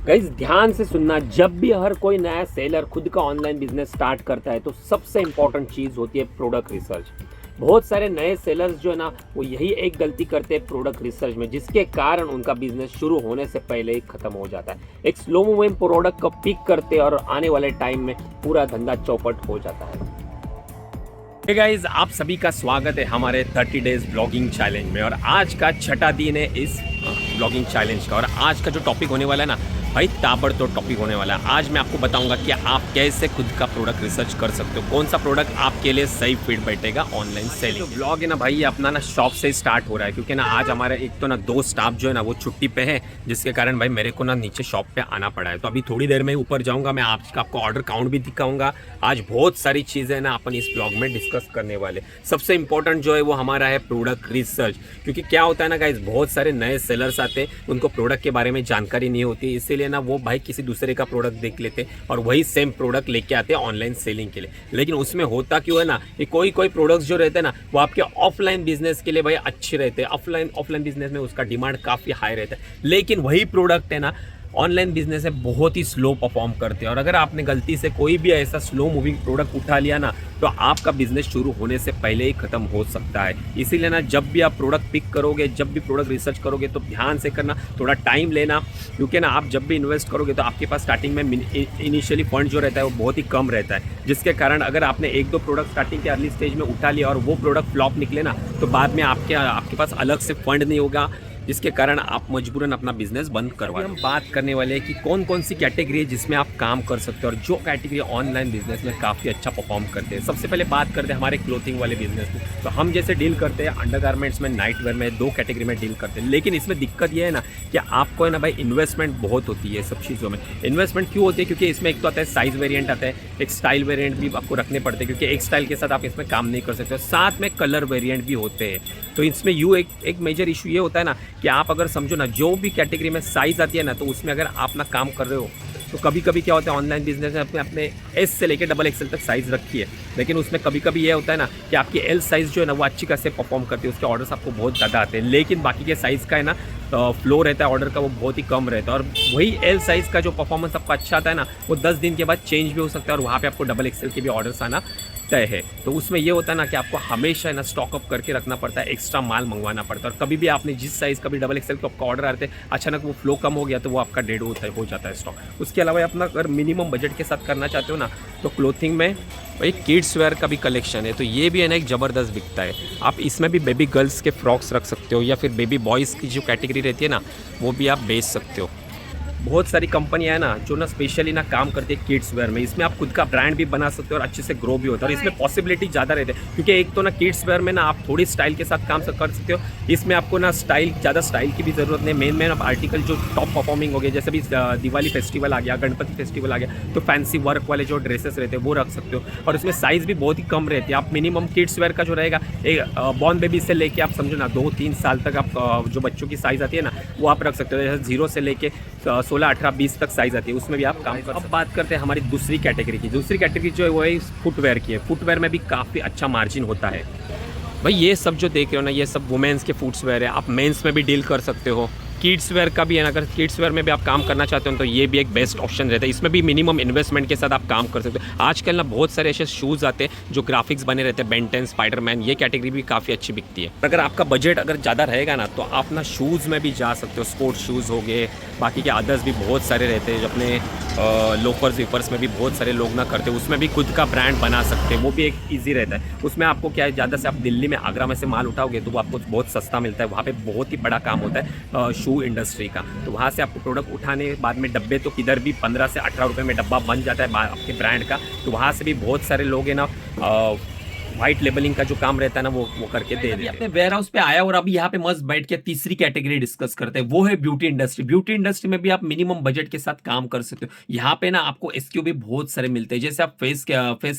Guys ध्यान से सुनना, जब भी हर कोई नया सेलर खुद का ऑनलाइन बिजनेस स्टार्ट करता है तो सबसे इंपॉर्टेंट चीज़ होती है प्रोडक्ट रिसर्च। बहुत सारे नए सेलर्स जो है ना, वो यही एक गलती करते हैं प्रोडक्ट रिसर्च में, जिसके कारण उनका बिजनेस शुरू होने से पहले ही खत्म हो जाता है। एक स्लो मूविंग प्रोडक्ट को पिक करते हैं और आने वाले टाइम में पूरा धंधा चौपट हो जाता है। हे गाइस, आप सभी का स्वागत है हमारे 30 डेज ब्लॉगिंग चैलेंज में। और आज का छठा दिन है इस ब्लॉगिंग चैलेंज का। और आज का जो टॉपिक होने वाला है ना भाई, ताबड़तोड़ टॉपिक होने वाला है। आज मैं आपको बताऊंगा कि आप कैसे खुद का प्रोडक्ट रिसर्च कर सकते हो, कौन सा प्रोडक्ट आपके लिए सही फिट बैठेगा ऑनलाइन सेलिंग। जो ब्लॉग है ना भाई, ये अपना ना शॉप से ही स्टार्ट हो रहा है, क्योंकि ना आज हमारे एक तो ना 2 स्टाफ जो है ना वो छुट्टी पे है, जिसके कारण भाई मेरे को ना नीचे शॉप पे आना पड़ा है। तो अभी थोड़ी देर में ऊपर जाऊंगा, मैं आपको ऑर्डर काउंट भी दिखाऊंगा। आज बहुत सारी चीज़ें ना अपन इस ब्लॉग में डिस्कस करने वाले। सबसे इंपॉर्टेंट जो है वो हमारा है प्रोडक्ट रिसर्च, क्योंकि क्या होता है ना गाइस, बहुत सारे नए सेलर्स आते हैं, उनको प्रोडक्ट के बारे में जानकारी नहीं होती, इसीलिए ना वो भाई किसी दूसरे का प्रोडक्ट देख लेते और वही सेम प्रोडक्ट लेके आते हैं ऑनलाइन सेलिंग के लिए। लेकिन उसमें होता क्यों है ना, कि कोई कोई प्रोडक्ट्स जो रहते हैं ना वो आपके ऑफलाइन बिजनेस के लिए भाई अच्छे रहते हैं। ऑफलाइन बिजनेस में उसका डिमांड काफ़ी हाई रहता है, लेकिन वही प्रोडक्ट है ना ऑनलाइन बिजनेस है बहुत ही स्लो परफॉर्म करते हैं। और अगर आपने गलती से कोई भी ऐसा स्लो मूविंग प्रोडक्ट उठा लिया ना, तो आपका बिजनेस शुरू होने से पहले ही खत्म हो सकता है। इसीलिए ना जब भी आप प्रोडक्ट पिक करोगे, जब भी प्रोडक्ट रिसर्च करोगे, तो ध्यान से करना, थोड़ा टाइम लेना, क्योंकि ना आप जब भी इन्वेस्ट करोगे तो आपके पास स्टार्टिंग में इनिशियली फंड जो रहता है वो बहुत ही कम रहता है, जिसके कारण अगर आपने 1-2 प्रोडक्ट स्टार्टिंग के अर्ली स्टेज में उठा लिया और वो प्रोडक्ट फ्लॉप निकले ना, तो बाद में आपके पास अलग से फंड नहीं होगा, जिसके कारण आप मजबूरन अपना बिजनेस बंद करवा। हम बात करने वाले हैं कि कौन कौन सी कैटेगरी है जिसमें आप काम कर सकते हो और जो कैटेगरी ऑनलाइन बिजनेस में काफ़ी अच्छा परफॉर्म करते हैं। सबसे पहले बात करते हैं हमारे क्लोथिंग वाले बिजनेस में। तो हम जैसे डील करते हैं अंडरगारमेंट्स में, नाइट वेयर में, 2 कैटेगरी में डील करते हैं। लेकिन इसमें दिक्कत ये है ना कि आपको है ना भाई इन्वेस्टमेंट बहुत होती है सब चीज़ों में। इन्वेस्टमेंट क्यों होती है? क्योंकि इसमें एक तो आता है साइज़ वेरियंट आता है, एक स्टाइल वेरियंट भी आपको रखने पड़ते हैं, क्योंकि एक स्टाइल के साथ आप इसमें काम नहीं कर सकते, साथ में कलर वेरियंट भी होते हैं। तो इसमें एक मेजर इशू ये होता है ना कि आप अगर समझो ना, जो भी कैटेगरी में साइज़ आती है ना, तो उसमें अगर आप ना काम कर रहे हो, तो कभी कभी क्या होता है ऑनलाइन बिजनेस में अपने एस से लेकर डबल एक्सएल तक साइज़ रखी है, लेकिन उसमें कभी कभी ये होता है ना कि आपकी एल साइज़ जो है ना वो अच्छी खासे परफॉर्म करती है, उसके ऑर्डर्स आपको बहुत ज़्यादा आते हैं, लेकिन बाकी के साइज़ का है ना फ्लो रहता है ऑर्डर का, वो बहुत ही कम रहता है। और वही एल साइज़ का जो परफॉर्मेंस आपका अच्छा आता है ना, वो 10 दिन के बाद चेंज भी हो सकता है, और वहाँ पे आपको डबल एक्सएल के भी ऑर्डर्स आना तय है। तो उसमें ये होता है ना कि आपको हमेशा है ना स्टॉकअप करके रखना पड़ता है, एक्स्ट्रा माल मंगवाना पड़ता है। और कभी भी आपने जिस साइज़ का भी डबल एक्सएल का आपका ऑर्डर आते हैं, अचानक वो फ्लो कम हो गया तो वो आपका डेड हो जाता है स्टॉक। उसके अलावा अपना अगर मिनिमम बजट के साथ करना चाहते हो ना, तो क्लोथिंग में भाई किड्स वेयर का भी कलेक्शन है, तो ये भी है ना एक ज़बरदस्त बिकता है। आप इसमें भी बेबी गर्ल्स के फ्रॉक्स रख सकते हो, या फिर बेबी बॉयज़ की जो कैटेगरी रहती है ना, वो भी आप बेच सकते हो। बहुत सारी कंपनियां है ना जो ना स्पेशली ना काम करती है किड्स वेयर में। इसमें आप खुद का ब्रांड भी बना सकते हो और अच्छे से ग्रो भी होता है, और इसमें पॉसिबिलिटी ज़्यादा रहती है, क्योंकि एक तो ना किड्स वेयर में ना आप थोड़ी स्टाइल के साथ काम कर सकते हो। इसमें आपको ना ज़्यादा स्टाइल की भी ज़रूरत नहीं। मेन आप आर्टिकल जो टॉप परफॉर्मिंग हो गए, जैसे भी दिवाली फेस्टिवल आ गया, गणपति फेस्टिवल आ गया, तो फैंसी वर्क वाले जो ड्रेसेस रहते हैं वो रख सकते हो। और इसमें साइज़ भी बहुत ही कम रहती है। आप मिनिमम किड्स वेयर का जो रहेगा, एक बॉर्न बेबी से लेके आप समझो ना 2-3 साल तक आप जो बच्चों की साइज़ आती है ना, वो आप रख सकते हो। जैसे 0 से लेके 16, 18, 20 तक साइज़ आती है, उसमें भी आप काम कर सकते हैं। अब बात करते हैं हमारी दूसरी कैटेगरी की। दूसरी कैटेगरी जो है वो है फुटवेयर की है। फुटवेयर में भी काफ़ी अच्छा मार्जिन होता है भाई। ये सब जो देख रहे हो ना, ये सब वुमेन्स के फुट्सवेयर है। आप मेंस में भी डील कर सकते हो, किड्स वेयर का भी है ना। अगर किड्स वेयर में भी आप काम करना चाहते हो तो ये भी एक बेस्ट ऑप्शन रहता है। इसमें भी मिनिमम इन्वेस्टमेंट के साथ आप काम कर सकते हो। आजकल ना बहुत सारे ऐसे शूज़ आते हैं जो ग्राफिक्स बने रहते हैं, बेन 10, स्पाइडरमैन, ये कैटेगरी भी काफ़ी अच्छी बिकती है। अगर आपका बजट अगर ज़्यादा रहेगा ना, तो आप ना शूज़ में भी जा सकते हो। स्पोर्ट्स शूज़ हो गए, बाकी के अदर्स भी बहुत सारे रहते हैं, जो अपने लोफर्स वीपर्स में भी बहुत सारे लोग ना करते हैं, उसमें भी खुद का ब्रांड बना सकते हैं। वो भी एक ईजी रहता है। उसमें आपको क्या है, ज़्यादा से आप दिल्ली में, आगरा में से माल उठाओगे तो वो आपको बहुत सस्ता मिलता है। वहाँ पे बहुत ही बड़ा काम होता है शू इंडस्ट्री का। तो वहाँ से आपको प्रोडक्ट उठाने के बाद में डब्बे तो किधर भी 15 से 18 रुपये में डब्बा बन जाता है आपके ब्रांड का। तो वहाँ से भी बहुत सारे लोग हैं ना व्हाइट लेबलिंग का जो काम रहता है ना वो करके दे देते हैं। अपने वेयर हाउस पे आया और अभी यहाँ पे मस्त बैठ के तीसरी कैटेगरी डिस्कस करते हैं, वो है ब्यूटी इंडस्ट्री। ब्यूटी इंडस्ट्री में भी आप मिनिमम बजट के साथ काम कर सकते हो। यहाँ पे ना आपको एसक्यू भी बहुत सारे मिलते हैं। जैसे आप फेस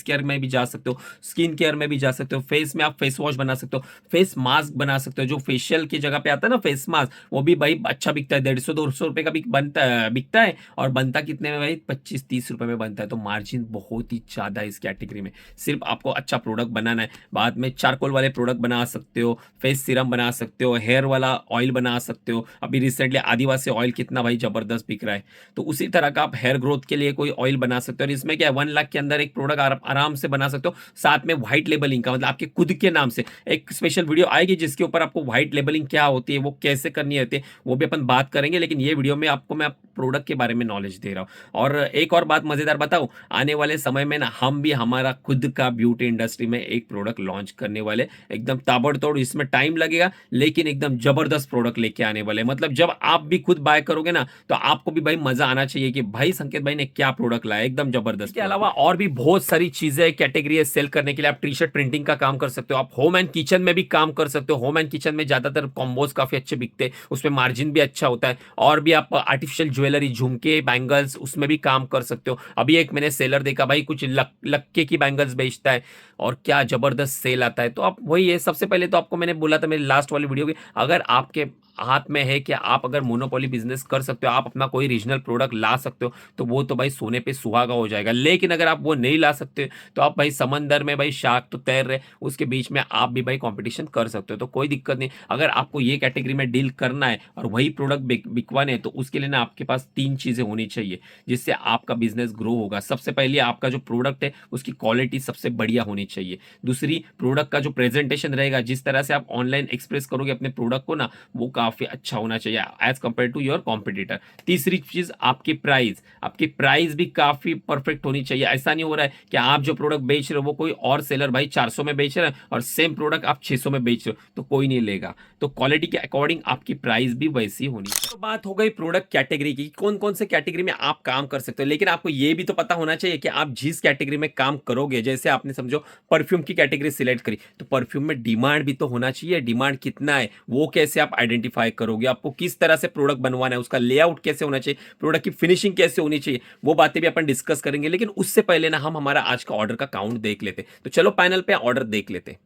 केयर में भी जा सकते हो, स्किन केयर में भी जा सकते हो, फेस में आप फेस वॉश बना सकते हो, फेस मास्क बना सकते हो। जो फेशियल की जगह पे आता है ना फेस मास्क, वो भी भाई अच्छा बिकता है, 150-200 रुपए का भी बिकता है। और बनता कितने में भाई? 25-30 रुपए में बनता है। तो मार्जिन बहुत ही ज्यादा है इस कैटेगरी में। सिर्फ आपको अच्छा प्रोडक्ट बनाने बनाना है, बाद में चारकोल वाले प्रोडक्ट बना सकते हो, फेस सीरम बना सकते हो, हेयर वाला ऑयल बना सकते हो। अभी रिसेंटली आदिवासी ऑयल कितना भाई जबरदस्त बिक रहा है, तो उसी तरह का आप हेयर ग्रोथ के लिए कोई ऑयल बना सकते हो। और इसमें क्या है, 1 लाख के अंदर एक प्रोडक्ट आराम से बना सकते हो। साथ में व्हाइट लेबलिंग का मतलब आपके खुद के नाम से एक स्पेशल वीडियो आएगी जिसके ऊपर आपको व्हाइट लेबलिंग क्या होती है, वो कैसे करनी होती है, वो भी अपन बात करेंगे। लेकिन ये वीडियो में आपको मैं प्रोडक्ट के बारे में नॉलेज दे रहा हूँ। और एक और बात मजेदार बताऊं, आने वाले समय में ना हम भी हमारा खुद का ब्यूटी इंडस्ट्री में एक प्रोडक्ट लॉन्च करने वाले, एकदम ताबड़तोड़, इसमें टाइम लगेगा लेकिन एकदम जबरदस्त प्रोडक्ट लेके आने वाले। मतलब जब आप भी खुद बाय करोगे ना तो आपको भी भाई मजा आना चाहिए कि भाई संकेत भाई ने क्या प्रोडक्ट लाया, एकदम जबरदस्त। इसके अलावा और भी बहुत सारी चीजें कैटेगरी है सेल करने के लिए। आप टी शर्ट प्रिंटिंग का काम कर सकते हो, आप होम एंड किचन में भी काम कर सकते हो। होम एंड किचन में ज्यादातर कॉम्बोज काफी अच्छे बिकते हैं, उसमें मार्जिन भी अच्छा होता है। और भी आप आर्टिफिशियल ज्वेलरी, झुमके, बैंगल्स, उसमें भी काम कर सकते हो। अभी एक मैंने सेलर देखा भाई, कुछ लक्के की बैंगल्स बेचता है और क्या जबरदस्त सेल आता है। तो आप वही है, सबसे पहले तो आपको मैंने बोला था मेरी लास्ट वाली वीडियो की, अगर आपके हाथ में है कि आप अगर मोनोपोली बिजनेस कर सकते हो, आप अपना कोई रीजनल प्रोडक्ट ला सकते हो, तो वो तो भाई सोने पे सुहागा हो जाएगा। लेकिन अगर आप वो नहीं ला सकते तो आप भाई समंदर में भाई शार्क तो तैर रहे, उसके बीच में आप भी भाई कंपटीशन कर सकते हो, तो कोई दिक्कत नहीं। अगर आपको ये कैटेगरी में डील करना है और वही प्रोडक्ट बिकवाने हैं, तो उसके लिए ना आपके पास 3 चीजें होनी चाहिए जिससे आपका बिजनेस ग्रो होगा। सबसे पहले आपका जो प्रोडक्ट है उसकी क्वालिटी सबसे बढ़िया होनी चाहिए। दूसरी, प्रोडक्ट का जो प्रेजेंटेशन रहेगा, जिस तरह से आप ऑनलाइन एक्सप्रेस करोगे अपने प्रोडक्ट को ना, वो काफी अच्छा होना चाहिए as compared to your competitor. तीसरी चीज, आपकी प्राइस भी काफी परफेक्ट होनी चाहिए। ऐसा नहीं हो रहा है कि आप जो प्रोडक्ट बेच रहे हो वो कोई और सेलर भाई 400 में बेच रहा है और सेम प्रोडक्ट आप 600 में बेच रहे हो, तो कोई नहीं लेगा। तो क्वालिटी के अकॉर्डिंग आपकी प्राइस भी वैसी होनी चाहिए। तो बात हो गई प्रोडक्ट कैटेगरी की, कौन कौन से कैटेगरी में आप काम कर सकते हो। लेकिन आपको ये भी तो पता होना चाहिए कि आप जिस कैटेगरी में काम करोगे, जैसे आपने समझो परफ्यूम की कैटेगरी सिलेक्ट करी, तो परफ्यूम में डिमांड भी तो होना चाहिए। डिमांड कितना है वो कैसे आप आइडेंटिफाई करोगे, आपको किस तरह से प्रोडक्ट बनवाना है, उसका लेआउट कैसे होना चाहिए, प्रोडक्ट की फिनिशिंग कैसे होनी चाहिए, वो बातें भी अपन डिस्कस करेंगे। लेकिन उससे पहले ना हम हमारा आज का ऑर्डर का काउंट देख लेते। तो चलो पैनल पे ऑर्डर देख लेते।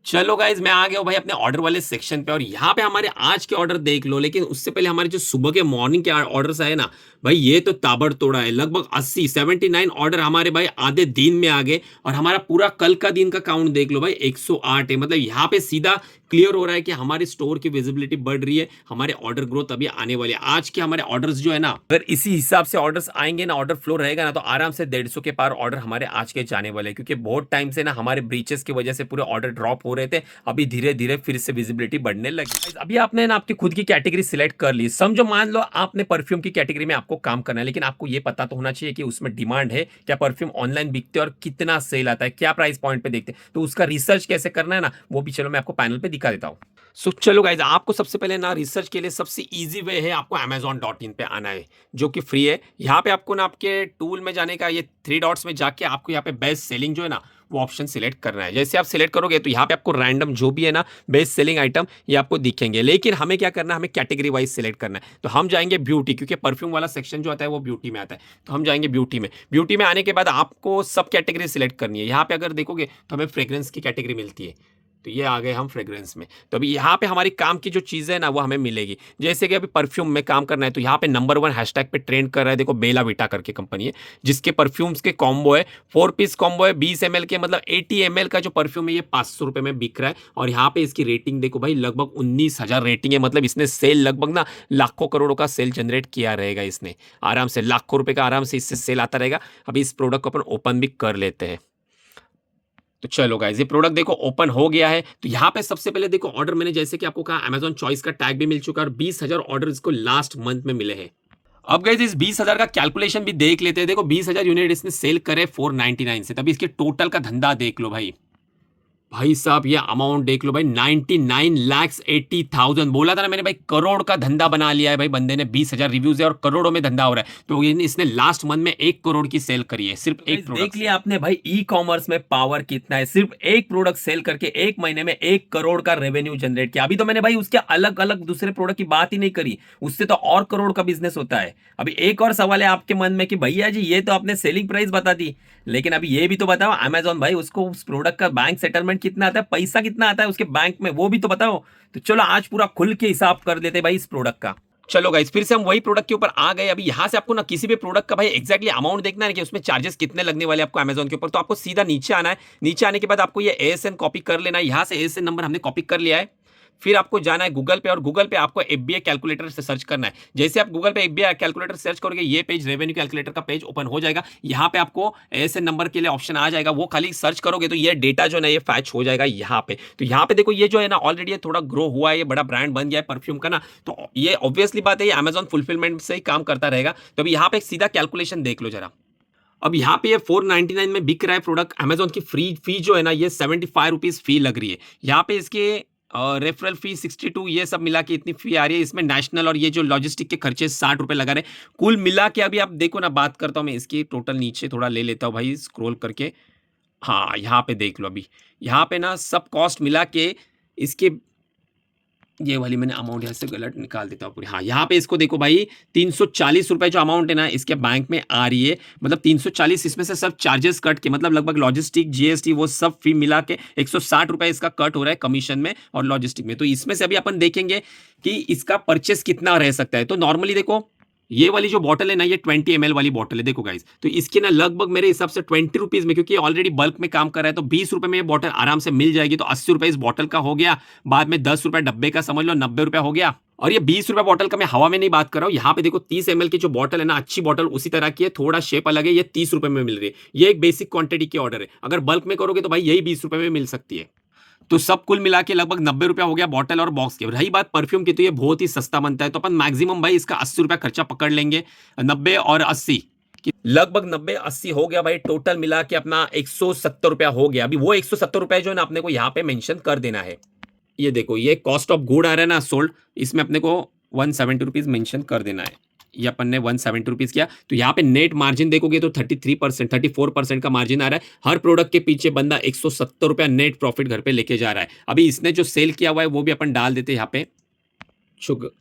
चलो गाइज, मैं आ गया हूं भाई अपने ऑर्डर वाले सेक्शन पे और यहाँ पे हमारे आज के ऑर्डर देख लो। लेकिन उससे पहले हमारे जो सुबह के मॉर्निंग के ऑर्डर्स आए ना भाई, ये तो ताबड़तोड़ा है। लगभग 79 ऑर्डर हमारे भाई आधे दिन में आ गए। और हमारा पूरा कल का दिन का काउंट देख लो भाई, 108 है। मतलब यहाँ पे सीधा क्लियर हो रहा है कि हमारे स्टोर की विजिबिलिटी बढ़ रही है, हमारे ऑर्डर ग्रोथ अभी आने वाली है। आज के हमारे ऑर्डर्स जो है ना, अगर इसी हिसाब से ऑर्डर्स आएंगे ना, ऑर्डर फ्लो रहेगा ना, तो आराम से 150 के पार ऑर्डर हमारे आज के जाने वाले हैं। क्योंकि बहुत टाइम से ना हमारे ब्रीचेस की वजह से पूरे ऑर्डर ड्रॉप हो रहे थे, अभी धीरे धीरे फिर से विजिबिलिटी बढ़ने लगी। अभी आपने ना आपकी खुद की कैटेगरी सिलेक्ट कर ली। समझो मान लो आपने परफ्यूम की कैटेगरी में आपको काम करना है, लेकिन आपको ये पता तो होना चाहिए कि उसमें डिमांड है, क्या परफ्यूम ऑनलाइन बिकते हैं और कितना सेल आता है, क्या प्राइस पॉइंट पे देखते हैं, तो उसका रिसर्च कैसे करना है ना, वो भी चलो मैं आपको पैनल पे दिखा देता हूँ। सो चलो गाइज, आपको सबसे पहले ना रिसर्च के लिए सबसे इजी वे है, आपको amazon.in पे आना है जो कि फ्री है। यहाँ पे आपको ना आपके टूल में जाने का, ये 3 डॉट्स में जाके आपको यहाँ पे बेस्ट सेलिंग जो है ना वो ऑप्शन सिलेक्ट करना है। जैसे आप सिलेक्ट करोगे तो यहाँ पे आपको रैंडम जो भी है ना बेस्ट सेलिंग आइटम ये आपको दिखेंगे। लेकिन हमें क्या करना है, हमें कैटेगरी वाइज सिलेक्ट करना है। तो हम जाएंगे ब्यूटी, क्योंकि परफ्यूम वाला सेक्शन जो आता है वो ब्यूटी में आता है। तो हम जाएंगे ब्यूटी में। ब्यूटी में आने के बाद आपको सब कैटेगरी सिलेक्ट करनी है। यहाँ पे अगर देखोगे तो हमें फ्रेग्रेंस की कैटेगरी मिलती है, तो ये आ गए हम फ्रेग्रेंस में। तो अभी यहाँ पे हमारी काम की जो चीज़ें है ना वो हमें मिलेगी। जैसे कि अभी परफ्यूम में काम करना है, तो यहाँ पे नंबर 1 हैशटैग पे ट्रेंड कर रहा है, देखो बेला विटा करके कंपनी है, जिसके परफ्यूम्स के कॉम्बो है, 4 पीस कॉम्बो है, 20 ml के, मतलब 80 ml का जो परफ्यूम है ये 500 रुपये में बिक रहा है। और यहाँ पे इसकी रेटिंग देखो भाई, लगभग 19,000 रेटिंग है। मतलब इसने सेल लगभग ना लाखों करोड़ों का सेल जनरेट किया रहेगा इसने, आराम से लाखों रुपये का आराम से इससे सेल आता रहेगा। अभी इस प्रोडक्ट को अपन ओपन भी कर लेते हैं। तो चलो गाइज, ये प्रोडक्ट देखो ओपन हो गया है। तो यहाँ पे सबसे पहले देखो ऑर्डर मैंने जैसे कि आपको कहा अमेजॉन चॉइस का टैग भी मिल चुका है और 20,000 ऑर्डर इसको लास्ट मंथ में मिले हैं। अब गाइज इस 20,000 का कैलकुलेशन भी देख लेते हैं। देखो 20,000 यूनिट इसने सेल करे 499 से, तभी इसके टोटल का धंधा देख लो भाई। भाई साहब ये अमाउंट देख लो भाई, 99,80,000। बोला था ना मैंने भाई, करोड़ का धंधा बना लिया है भाई बंदे ने। 20,000 रिव्यूज है और करोड़ों में धंधा हो रहा है। तो इसने लास्ट मंथ में 1 करोड़ की सेल करी है, सिर्फ एक प्रोडक्ट। देख लिया आपने भाई ई कॉमर्स में पावर कितना है। सिर्फ एक प्रोडक्ट सेल करके 1 महीने में 1 करोड़ का रेवेन्यू जनरेट किया। अभी तो मैंने भाई उसके अलग अलग दूसरे प्रोडक्ट की बात ही नहीं करी, उससे तो और करोड़ का बिजनेस होता है। अभी एक और सवाल है आपके मन में कि भैया जी ये तो आपने सेलिंग प्राइस बता दी, लेकिन अभी ये भी तो बताओ अमेजॉन भाई उसको उस प्रोडक्ट का बैंक सेटलमेंट कितना आता है, पैसा कितना आता है उसके बैंक में, वो भी तो बताओ। तो चलो आज पूरा खुल के हिसाब कर देते भाई इस प्रोडक्ट का। चलो गाइस, फिर से हम वही प्रोडक्ट के ऊपर आ गए। अभी यहाँ से आपको ना किसी भी प्रोडक्ट का भाई एग्जैक्टली अमाउंट देखना है कि उसमें चार्जेस कितने लगने वाले आपको अमेजोन के ऊपर। तो आपको सीधा नीचे आना है। नीचे आने के बाद आपको ये एएसएन कॉपी कर लेना है। यहाँ से एएसएन नंबर हमने कॉपी कर लिया है। फिर आपको जाना है गूगल पे और गूगल पे आपको एफबीआई कैलकुलेटर से सर्च करना है। जैसे आप गूगल पे एफबीआई कैलकुलेटर सर्च करोगे ये पेज रेवेन्यू कैलकुलेटर का पेज ओपन हो जाएगा। यहाँ पे आपको एएसएन नंबर के लिए ऑप्शन आ जाएगा, वो खाली सर्च करोगे तो ये डेटा जो है ये फैच हो जाएगा यहाँ पे। तो यहाँ पे देखो ये जो है ना ऑलरेडी थोड़ा ग्रो हुआ है, ये बड़ा ब्रांड बन गया है परफ्यूम का ना। तो ये ऑब्वियसली बात है ये अमेजोन फुलफिलमेंट से ही काम करता रहेगा। तो अभी यहाँ पे सीधा कैलकुलेशन देख लो जरा। अब यहाँ पे ये 499 में बिक रहा है प्रोडक्ट। अमेजोन की फ्री फी जो है ना ये 75 रुपीज फी लग रही है। यहाँ पे इसके रेफरल फी 62, ये सब मिला के इतनी फी आ रही है। इसमें नेशनल और ये जो लॉजिस्टिक के खर्चे 60 रुपए लगा रहे। कुल मिला के अभी आप देखो ना, बात करता हूँ मैं इसकी टोटल, नीचे थोड़ा ले लेता हूँ भाई स्क्रॉल करके। हाँ यहाँ पे देख लो, अभी यहाँ पे ना सब कॉस्ट मिला के इसके, ये वाली मैंने अमाउंट यहाँ से गलत निकाल देता हूँ पूरी। हाँ यहाँ पे इसको देखो भाई 340 रुपए जो अमाउंट है ना इसके बैंक में आ रही है। मतलब 340, इसमें से सब चार्जेस कट के, मतलब लगभग लॉजिस्टिक जीएसटी वो सब फी मिला के 160 रुपए इसका कट हो रहा है कमीशन में और लॉजिस्टिक में। तो इसमें से अभी अपन देखेंगे कि इसका परचेस कितना रह सकता है। तो नॉर्मली देखो ये वाली जो बॉटल है ना ये 20 ml वाली बॉटल है, देखो गाइस। तो इसकी ना लगभग मेरे हिसाब से 20 रुपीज में, क्योंकि ऑलरेडी बल्क में काम कर रहा है तो 20 रुपए में ये बॉटल आराम से मिल जाएगी। तो 80 रुपए इस बॉटल का हो गया, बाद में 10 रुपए डब्बे का समझ लो 90 रुपए हो गया। और ये 20 रुपए बॉटल का मैं हवा में नहीं बात कर रहा हूँ। यहाँ पे देखो 30 ml की जो बॉटल है ना, अच्छी बॉटल उसी तरह की है, थोड़ा शेप अलग है, ये 30 रुपए में मिल रही है। ये एक बेसिक क्वांटिटी की ऑर्डर है। अगर बल्क में करोगे तो भाई यही 20 रुपए में मिल सकती है। तो सब कुल मिला के लगभग 90 रुपया हो गया बॉटल और बॉक्स के। रही बात परफ्यूम की, तो ये बहुत ही सस्ता बनता है। तो अपन मैक्सिमम भाई इसका 80 रुपया खर्चा पकड़ लेंगे। 90 और 80 लगभग 90-80 हो गया भाई। टोटल मिला के अपना 170 रुपया हो गया। अभी वो 170 रुपया जो है ना अपने को यहाँ पे मेंशन कर देना है। ये देखो ये कॉस्ट ऑफ गुड आ रहा है ना सोल्ड, इसमें अपने को 170 रुपीज मेंशन कर देना है। ये अपन ने 170 रुपीज किया। तो यहाँ पे नेट मार्जिन देखोगे तो 33%, 34% का मार्जिन आ रहा है। हर प्रोडक्ट के पीछे बंदा 170 रुपया नेट प्रॉफिट घर पे लेके जा रहा है। अभी इसने जो सेल किया हुआ है वो भी अपन डाल देते हैं यहाँ पे।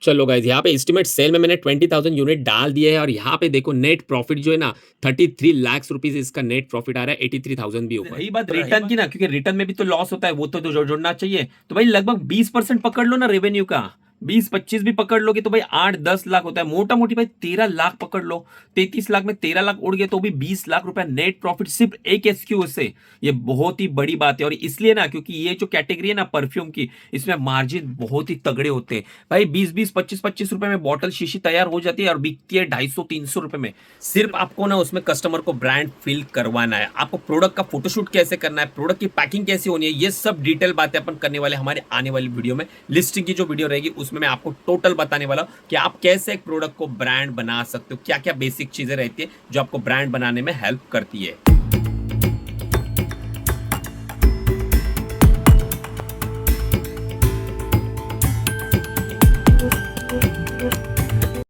चलो गाइस, यहाँ पे एस्टिमेट सेल में मैंने 20,000 यूनिट डाल दिए है। और यहाँ पे देखो नेट प्रॉफिट जो है ना 33 लाख रुपीज इसका नेट प्रॉफिट आ रहा है। 83,000 भी ऊपर। रही बात रिटर्न की ना, क्योंकि रिटर्न में भी तो लॉस होता है, वो तो जोड़ना चाहिए। तो भाई लगभग 20% पकड़ लो ना रेवेन्यू का। 20-25 भी पकड़ लोगे तो भाई 8-10 लाख होता है। मोटा मोटी भाई 13 लाख पकड़ लो। 33 लाख में 13 लाख उड़ गए तो भी 20 लाख रुपया नेट प्रॉफिट सिर्फ एक एसक्यू से। ये बहुत ही बड़ी बात है। और इसलिए ना, क्योंकि ये जो कैटेगरी है ना परफ्यूम की, इसमें मार्जिन बहुत ही तगड़े होते हैं भाई। 20-20, 25-25 रुपए में बॉटल शीशी तैयार हो जाती है और बिकती है 250-300 रुपए में। सिर्फ आपको ना उसमें कस्टमर को ब्रांड फील करवाना है। आपको प्रोडक्ट का फोटोशूट कैसे करना है, प्रोडक्ट की पैकिंग कैसी होनी है, ये सब डिटेल बातें अपन करने वाले हमारे आने वाली वीडियो में। लिस्टिंग की जो वीडियो रहेगी उसमें मैं आपको टोटल बताने वाला हूं कि आप कैसे एक प्रोडक्ट को ब्रांड बना सकते हो, क्या क्या बेसिक चीजें रहती है जो आपको ब्रांड बनाने में हेल्प करती है।